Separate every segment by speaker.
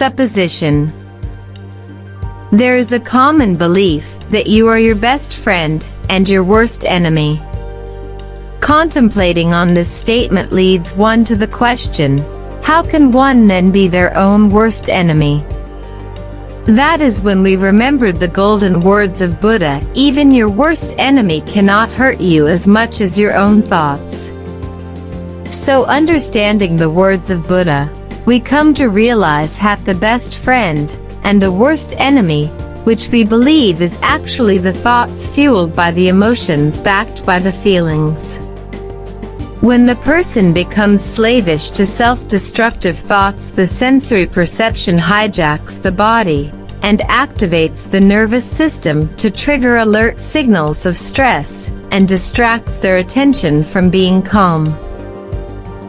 Speaker 1: Supposition. There is a common belief that you are your best friend and your worst enemy. Contemplating on this statement leads one to the question, how can one then be their own worst enemy? That is when we remembered the golden words of Buddha, even your worst enemy cannot hurt you as much as your own thoughts. So understanding the words of Buddha, we come to realize that the best friend and the worst enemy, which we believe is actually the thoughts fueled by the emotions backed by the feelings. When the person becomes slavish to self-destructive thoughts, the sensory perception hijacks the body and activates the nervous system to trigger alert signals of stress and distracts their attention from being calm.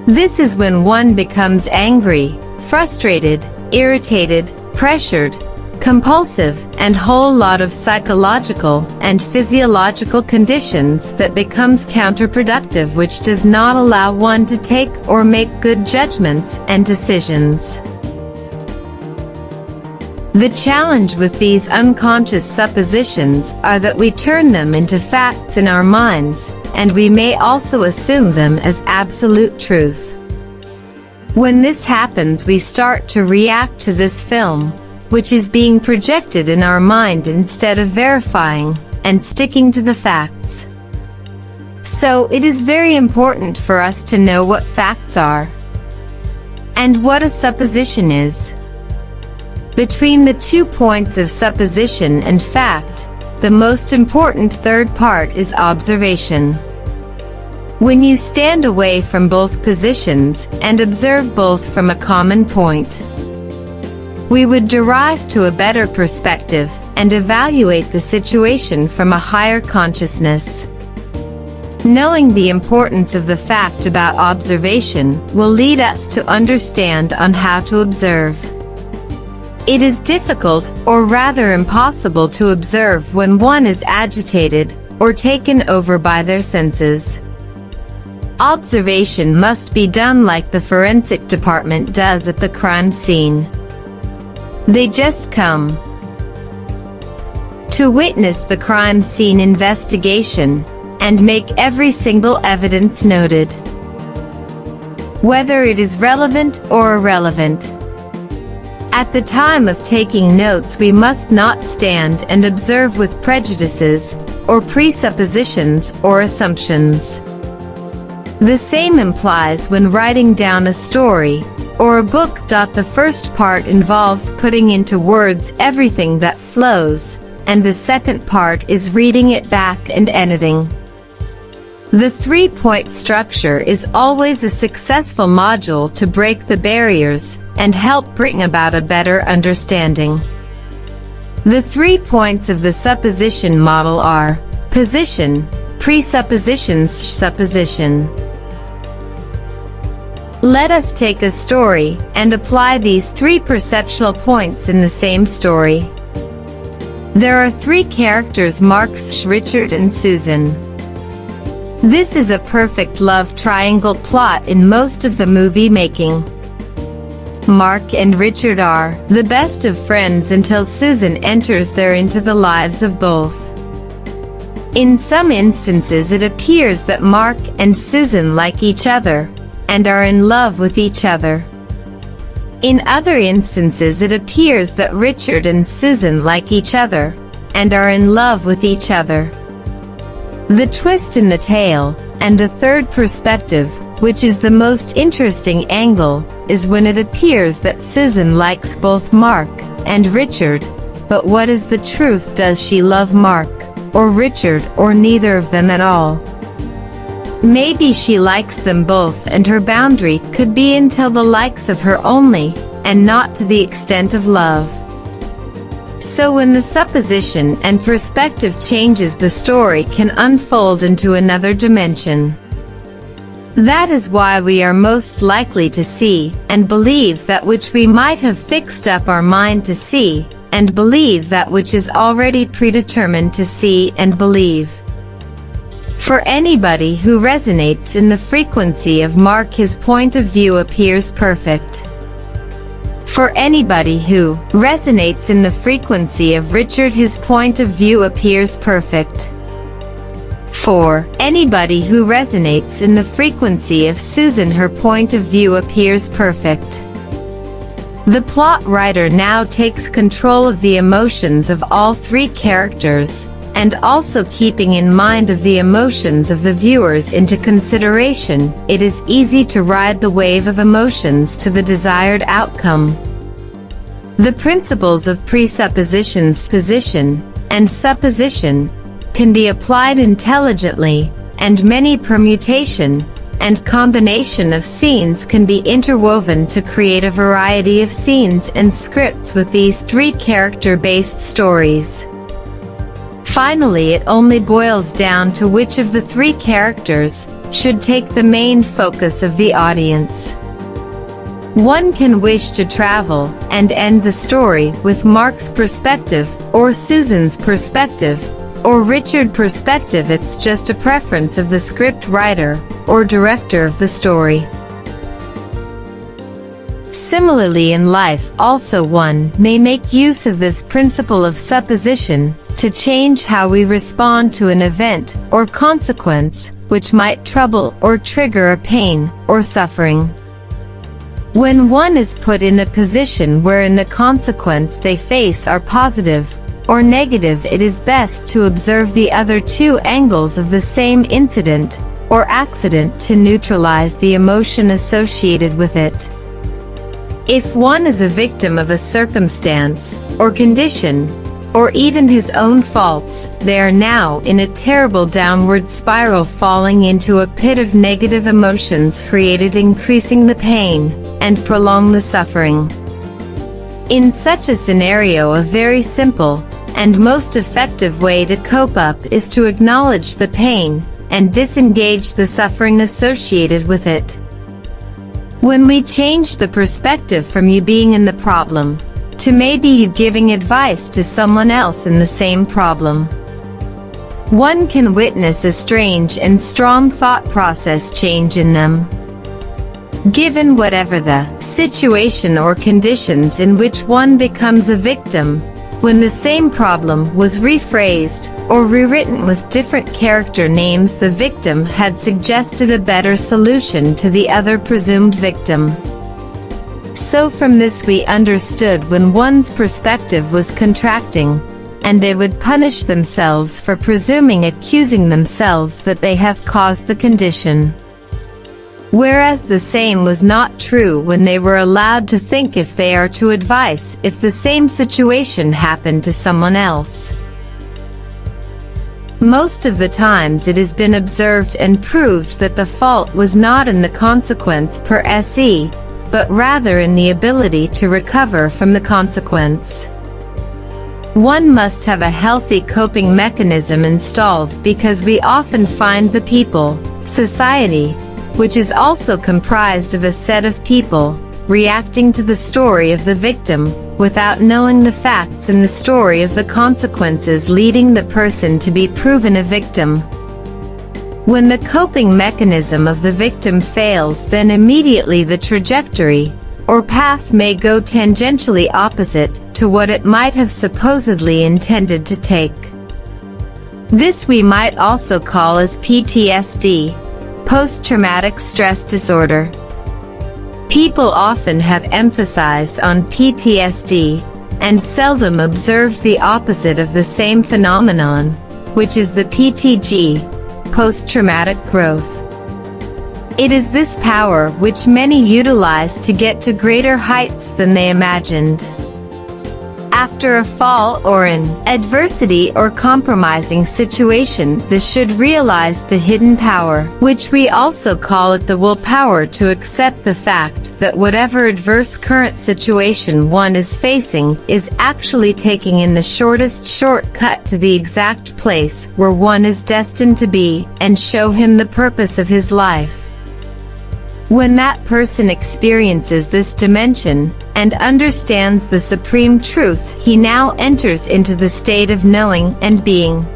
Speaker 1: This is when one becomes angry, frustrated, irritated, pressured, compulsive, and whole lot of psychological and physiological conditions that becomes counterproductive, which does not allow one to take or make good judgments and decisions. The challenge with these unconscious suppositions are that we turn them into facts in our minds, and we may also assume them as absolute truth. When this happens, we start to react to this film, which is being projected in our mind, instead of verifying and sticking to the facts. So it is very important for us to know what facts are and what a supposition is. Between the 2 points of supposition and fact, the most important third part is observation. When you stand away from both positions and observe both from a common point, we would derive to a better perspective and evaluate the situation from a higher consciousness. Knowing the importance of the fact about observation will lead us to understand on how to observe. It is difficult, or rather impossible, to observe when one is agitated or taken over by their senses. Observation must be done like the forensic department does at the crime scene. They just come to witness the crime scene investigation and make every single evidence noted, whether it is relevant or irrelevant. At the time of taking notes, we must not stand and observe with prejudices or presuppositions or assumptions. The same implies when writing down a story or a book. The first part involves putting into words everything that flows, and the second part is reading it back and editing. The 3-point structure is always a successful module to break the barriers and help bring about a better understanding. The 3 points of the supposition model are position, presuppositions, supposition. Let us take a story and apply these 3 perceptual points in the same story. There are 3 characters: Mark, Richard, and Susan. This is a perfect love triangle plot in most of the movie making. Mark and Richard are the best of friends until Susan enters into the lives of both. In some instances, it appears that Mark and Susan like each other and are in love with each other. In other instances, it appears that Richard and Susan like each other and are in love with each other. The twist in the tale, and the third perspective, which is the most interesting angle, is when it appears that Susan likes both Mark and Richard. But what is the truth? Does she love Mark or Richard, or neither of them at all? Maybe she likes them both, and her boundary could be until the likes of her only, and not to the extent of love. So when the supposition and perspective changes, the story can unfold into another dimension. That is why we are most likely to see and believe that which we might have fixed up our mind to see, and believe that which is already predetermined to see and believe. For anybody who resonates in the frequency of Mark, his point of view appears perfect. For anybody who resonates in the frequency of Richard, his point of view appears perfect. For anybody who resonates in the frequency of Susan, her point of view appears perfect. The plot writer now takes control of the emotions of all three characters, and also keeping in mind of the emotions of the viewers into consideration, it is easy to ride the wave of emotions to the desired outcome. The principles of presuppositions, position, and supposition can be applied intelligently, and many permutation and combination of scenes can be interwoven to create a variety of scenes and scripts with these three character-based stories. Finally, it only boils down to which of the three characters should take the main focus of the audience. One can wish to travel and end the story with Mark's perspective, or Susan's perspective, or Richard's perspective. It's just a preference of the script writer or director of the story. Similarly, in life also, one may make use of this principle of supposition to change how we respond to an event or consequence which might trouble or trigger a pain or suffering. When one is put in a position wherein the consequence they face are positive or negative, it is best to observe the other two angles of the same incident or accident to neutralize the emotion associated with it. If one is a victim of a circumstance or condition, or even his own faults, they are now in a terrible downward spiral, falling into a pit of negative emotions created, increasing the pain and prolong the suffering. In such a scenario, a very simple and most effective way to cope up is to acknowledge the pain and disengage the suffering associated with it. When we change the perspective from you being in the problem to maybe you giving advice to someone else in the same problem, one can witness a strange and strong thought process change in them. Given whatever the situation or conditions in which one becomes a victim, when the same problem was rephrased or rewritten with different character names, the victim had suggested a better solution to the other presumed victim. So from this we understood when one's perspective was contracting, and they would punish themselves for presuming, accusing themselves that they have caused the condition. Whereas the same was not true when they were allowed to think if they are to advise if the same situation happened to someone else. Most of the times it has been observed and proved that the fault was not in the consequence per se, but rather in the ability to recover from the consequence. One must have a healthy coping mechanism installed, because we often find the people, society, which is also comprised of a set of people, reacting to the story of the victim, without knowing the facts in the story of the consequences, leading the person to be proven a victim. When the coping mechanism of the victim fails, then immediately the trajectory, or path, may go tangentially opposite to what it might have supposedly intended to take. This we might also call as PTSD. Post-traumatic stress disorder. People often have emphasized on PTSD, and seldom observed the opposite of the same phenomenon, which is the PTG, post-traumatic growth. It is this power which many utilize to get to greater heights than they imagined. After a fall or an adversity or compromising situation, they should realize the hidden power, which we also call it the willpower, to accept the fact that whatever adverse current situation one is facing is actually taking in the shortest shortcut to the exact place where one is destined to be, and show him the purpose of his life. When that person experiences this dimension and understands the supreme truth, he now enters into the state of knowing and being.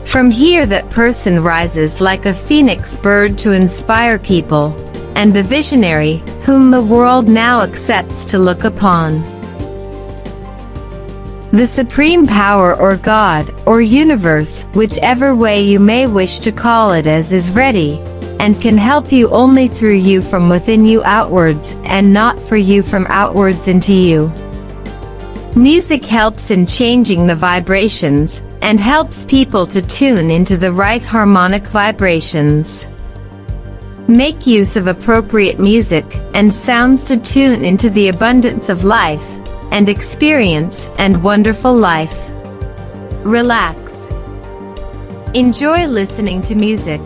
Speaker 1: From here that person rises like a phoenix bird to inspire people, and the visionary, whom the world now accepts to look upon. The supreme power or God, or universe, whichever way you may wish to call it, is ready, and can help you only through you from within you outwards, and not for you from outwards into you. Music helps in changing the vibrations, and helps people to tune into the right harmonic vibrations. Make use of appropriate music and sounds to tune into the abundance of life, and experience and wonderful life. Relax. Enjoy listening to music.